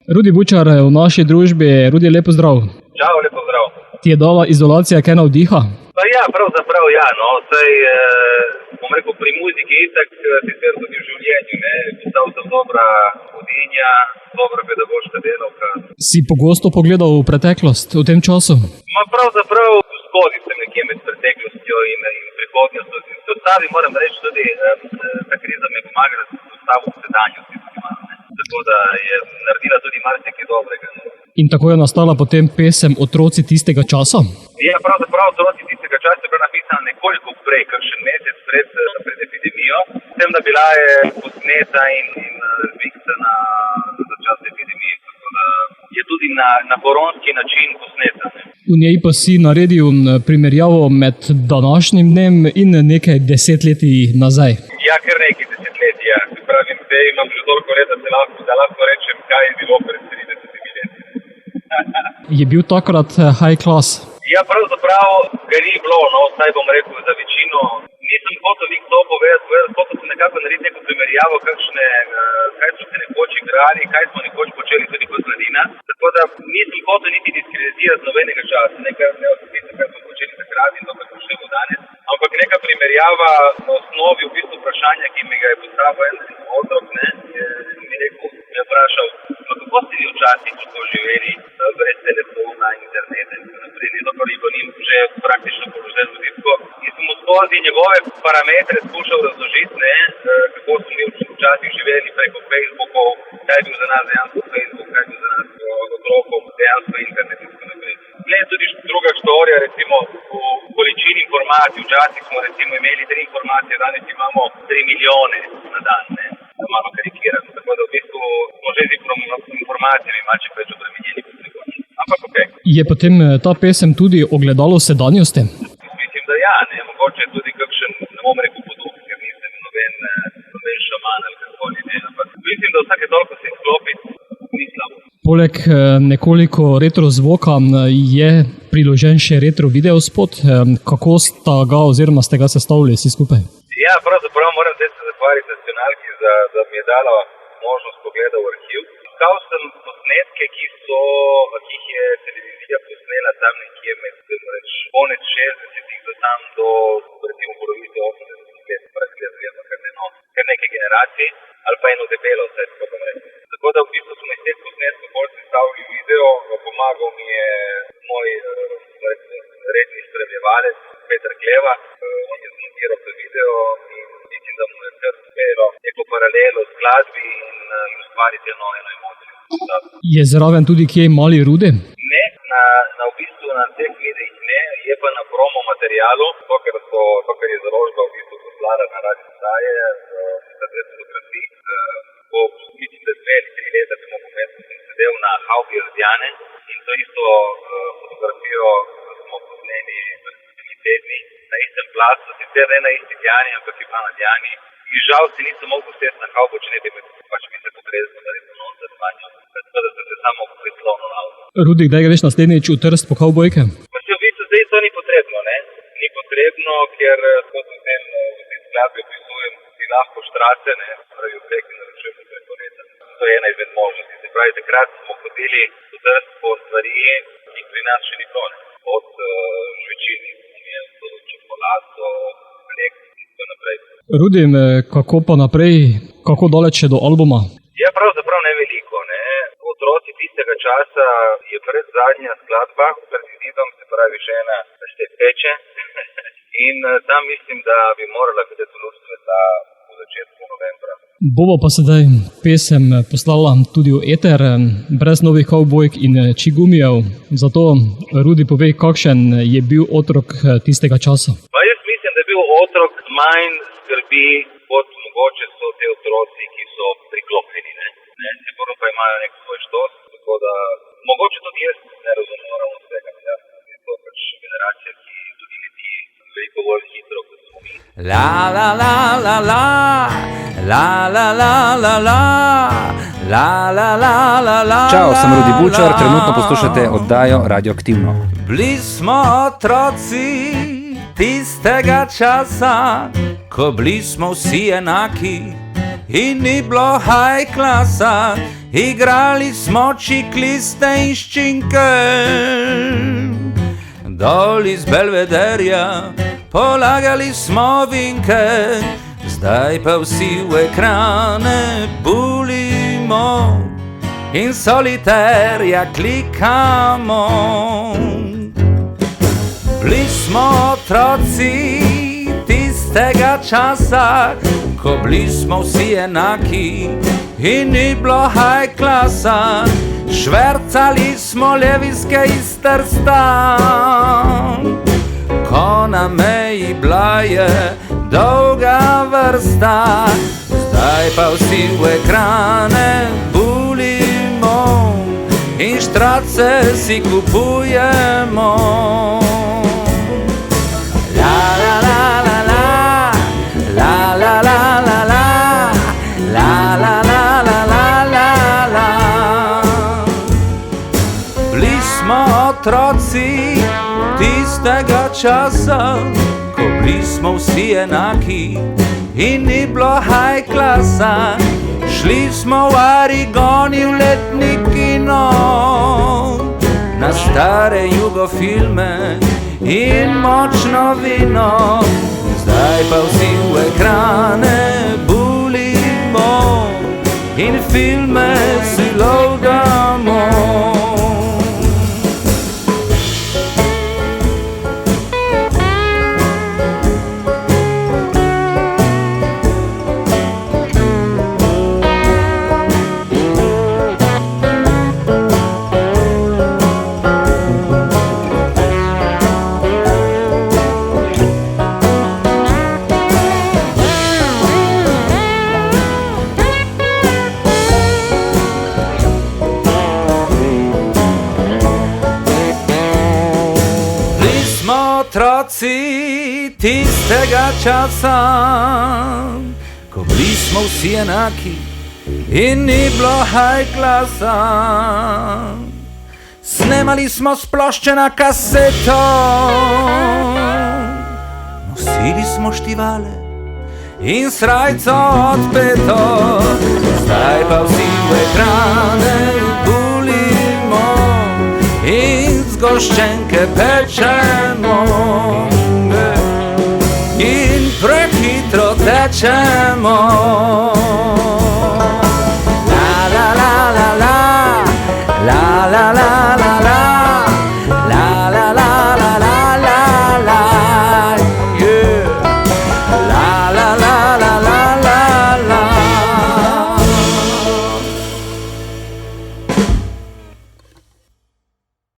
Rudi Bučar v naši družbi. Rudi, lepo zdrav. Čau, lepo zdrav. Ti je dala izolacija kaj navdiha? Pa ja, pravzaprav ja, no, saj, bom rekel, pri muziki itak, sicer tudi v življenju, ne, postal sem dobra vodinja, dobra pedagoška delavka. Si pogosto pogledal v preteklost v tem času? Ma pravzaprav skozi sem nekje med preteklostjo in prihodnostjo. Tudi moram reči tudi, ta kriza me pomaga, da sem postavil v sedanjosti tudi malo, ne. Tako da je naredila tudi marsikaj dobrega. In tako je nastala potem pesem Otroci tistega časa? Ja, pravzaprav Otroci tistega časa je bila napisana nekoliko prej, kakšen mesec pred epidemijo. S tem, da bila je posneta in zvihtana za čas epidemije, tako da je tudi na koronski način posneta. V njej pa si naredil primerjavo med današnjim dnem in nekaj desetletij nazaj. Ja, kar nekaj desetletij, ja. Se pravim, zdaj imam že toliko let, da lahko rečem, kaj je bilo pred 30 leti. Je bil takrat high class? Ja, pravzaprav ga ni bilo, no, vsaj bom rekel, za večino. Nisem hotel nik to povedati, hotel sem nekako narediti neko primerjavo, kaj so se nekoč igrali, kaj smo nekoč počeli tudi kot mladina. Tako da nisem hotel niti diskreditirati nobenega časa, nekaj ne odpisati, kaj smo počeli takrat in to, kaj počnemo danes. Ampak neka primerjava na osnovi v bistvu vprašanja, ki mi ga je postavil en otrok, ne, mi rekel, me je vprašal, kako ste vi včasih tako živeli brez telefona, interneta in tako naprej, ni dobro, ko njim že praktično položen v disko. In sem mu skozi njegove parametre skušal razložiti, ne, kako smo mi včasih živeli preko Facebookov, kaj je bil za nas dejansko Facebook, kaj je bil za nas otrokom dejansko internet in tako naprej. Ne, tudi druga štorija, recimo v količini informacij, včasih smo recimo imeli 3 informacije, danes imamo 3 milijone na dan, ne, malo karikirano, tako da v bistvu smo že z informacijami malček več obremenjeni kot nekoč. Ampak okej. Je potem ta pesem tudi ogledalo sedanjosti? Mislim, da ja, ne, mogoče tudi kakšen, ne bom rekel podob, ker nisem noben šaman ali kakoli, ne, ampak mislim, da vsake toliko se izklopi, ni slabo. Poleg nekoliko retro zvoka je priložen še retro video spot. Kako sta ga oziroma ste ga sestavili vsi skupaj? Ja, pravzaprav moram zdaj se zahvaliti nacionalki, da mi je dala možnost pogleda v arhiv. Iskal sem posnetke, ki jih je televizija posnela tam nekje med konec 60-ih do tam do recimo polovice 80-ih let, kar nekaj generacij, ali pa eno debelo vse, tako bom rekel. Tako da v bistvu smo iz teh posnetkov bolj sestavili video, pomagal mi je moj redni spremljevalec Peter Kleva, on je zmontiral to video in mislim, da mu je kar uspelo neko paralelo z glasbi in ustvariti eno emocijo. Je zraven tudi kje mali Rudi? Ne, v bistvu na teh videih ne, je pa na promo materialu, to, kar je založba v bistvu poslala na Radio Staje, za 2 fotografij. Mislim, da 2 ali 3 leta sem sedel na Haubi Rdjane in to isto fotografijo smo posneli v 3 tedni na istem placu, sicer ne na isti Djani, ampak je bila na Djani. In žal se nisem mogel sesti na Haubo, če ne bi mi se pogrezno naredil nonce z manjo, tako da sem se samo prislonil na avto. Rudi, kdaj greš naslednjič v Trst po kavbojke? Pa se v bistvu zdaj to ni potrebno, ne? Ni potrebno, ker kot v tej skladbi opisujem, si lahko štrace, ne, pravi vsek in naročujemo preko neta. To je ena izmed možnosti. Se pravi, takrat smo hodili v Trst po stvari, ki pri nas še ni bilo, ne. Od žvečilnih gumijev do čokolado, mlek in tako naprej. Rudi, kako pa naprej, kako daleč je do albuma? Ja, pravzaprav ne veliko, ne. Otroci tistega časa je predzadnja skladba, pred izidom, se pravi še ena peče. In tam mislim, da bi morala videti luč sveta v začetku novembra. Bova pa sedaj pesem poslala tudi v eter, brez novih kavbojk in čigumijev. Zato, Rudi, povej, kakšen je bil otrok tistega časa? Pa jaz mislim, da je bil otrok manj skrbi, kot mogoče so te otroci, ki so priklopljeni, ne. Sigurno pa imajo nek svoj štos, tako da mogoče tudi jaz ne razumem ravno vsega. Ja, je to pač generacija, ki tudi leti veliko bolj hitro, kot smo mi. La la la la la, la la la la la, la la la la la. Čau, sem Rudi Bučar, trenutno poslušate oddajo Radioaktivno. Bili smo otroci tistega časa, ko bili smo vsi enaki in ni bilo high klasa igrali smo čikliste in ščinke. Dol iz Belvederja polagali smo vinke, zdaj pa vsi v ekrane bulimo in soliterja klikamo. Bili smo otroci tistega časa, ko bili smo vsi enaki in ni bilo high klasa. Švercali smo levijske iz Trsta, ko na meji bila je dolga vrsta. Zdaj pa vsi v ekrane bulimo in štrace si kupujemo. La la la la la, la la la la la, la la la la la la la. Bili smo otroci tistega časa, ko bili smo vsi enaki in ni bilo high klasa. Šli smo v Arigoni v letni kino, na stare jugofilme in močno vino. Zdaj pa vsi v ekrane bulimo in filme si loadamo. Otroci tistega časa, ko bili smo vsi enaki in ni bilo high klasa. Snemali smo s plošče na kaseto, nosili smo štivale in srajco odpeto. Zdaj pa vsi v ekrane bulimo in zgoščenke pečemo in prehitro tečemo.